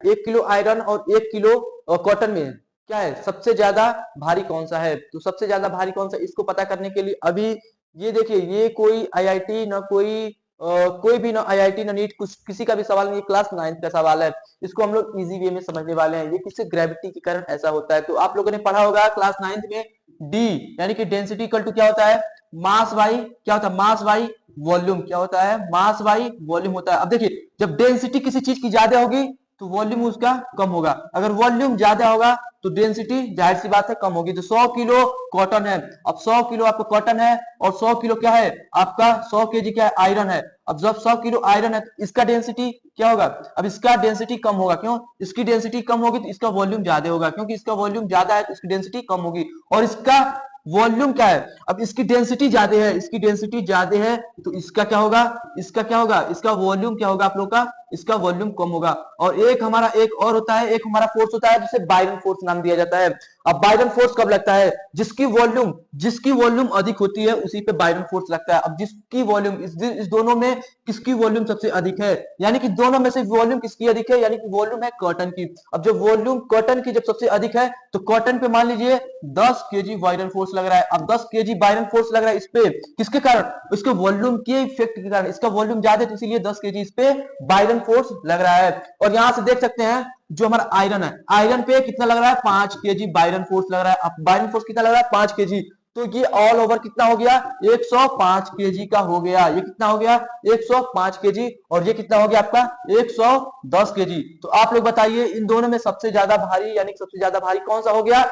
1 kilo iron और 1 kilo cotton में क्या है सबसे ज्यादा भारी कौन सा है? तो सबसे ज्यादा भारी कौन सा, इसको पता करने के लिए अभी ये देखिए, ये कोई आईआईटी ना कोई भी ना आईआईटी ना नीट, कुछ किसी का भी सवाल नहीं, क्लास 9th का सवाल है। इसको हम लोग इजी वे में समझने वाले हैं। ये किससे, ग्रेविटी के कारण ऐसा होता है। तो आप लोगों ने पढ़ा होगा क्लास 9th में, डी यानी कि डेंसिटी इक्वल टू क्या होता है, मास बाई क्या होता है, मास बाई वॉल्यूम। क्या होता है, मास बाई वॉल्यूम होता है। अब देखिए, जब डेंसिटी किसी चीज की ज्यादा होगी तो वॉल्यूम उसका कम होगा, अगर वॉल्यूम ज्यादा होगा तो डेंसिटी जाहिर सी बात है कम होगी। तो 100 किलो कॉटन है, अब 100 किलो आपका कॉटन है और 100 किलो क्या है आपका, 100 केजी क्या है, आयरन है। अब जब 100 किलो आयरन है तो इसका डेंसिटी क्या होगा, अब इसका डेंसिटी कम होगा। क्यों, इसकी डेंसिटी कम होगी तो इसका वॉल्यूम ज्यादा होगा, क्योंकि इसका वॉल्यूम ज्यादा है तो इसकी डेंसिटी कम होगी। और इसका वॉल्यूम क्या है, अब इसकी डेंसिटी ज्यादा है, इसकी डेंसिटी ज्यादा है तो इसका क्या होगा, इसका क्या होगा, इसका वॉल्यूम क्या होगा आप लोग का, इसका वॉल्यूम कम होगा। और एक हमारा एक और होता है, एक हमारा फोर्स होता है जिसे बायरन फोर्स नाम दिया जाता है। अब बायरन फोर्स कब लगता है, जिसकी वॉल्यूम अधिक होती है उसी पे बायरन फोर्स लगता है। अब जिसकी वॉल्यूम, इस दोनों में किसकी वॉल्यूम सबसे अधिक है, यानी कि दोनों में से वॉल्यूम किसकी अधिक है, यानी कि वॉल्यूम है कॉटन की। अब जब वॉल्यूम कॉटन की जब सबसे अधिक है तो कॉटन पे मान लीजिए 10 केजी बायरन फोर्स लग रहा है। अब 10 केजी बायरन फोर्स लग रहा है इस पे, किसके कारण, इसके वॉल्यूम के इफेक्ट के कारण। इसका वॉल्यूम ज्यादा है तो इसीलिए 10 केजी इस पे बायरन फोर्स लग रहा है। और यहां से देख सकते हैं जो हमारा आयरन है, आयरन पे कितना लग रहा है, 5 केजी बायरन फोर्स लग रहा है। अब बायरन फोर्स कितना लग रहा है, 5 केजी। तो ये ऑल ओवर कितना हो गया, 105 केजी का हो गया। ये कितना हो गया, 105 केजी। और ये कितना हो गया आपका, 110 केजी। तो आप लोग बताइए इन दोनों में सबसे ज्यादा भारी, यानी सबसे ज्यादा भारी कौन सा हो गया,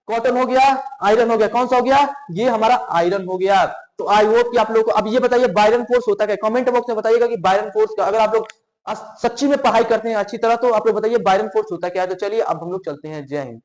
कॉटन हो गया, आयरन हो गया, कौन सा हो गया, ये हमारा आयरन हो गया। तो आई होप कि आप लोग को अब ये बताइए बायरन फोर्स होता क्या, कमेंट बॉक्स में बताइएगा कि बायरन फोर्स का, अगर आप लोग सच्ची में पढ़ाई करते हैं अच्छी तरह तो आप लोग बताइए बायरन फोर्स होता क्या है। तो चलिए अब हम लोग चलते हैं, जय हिंद।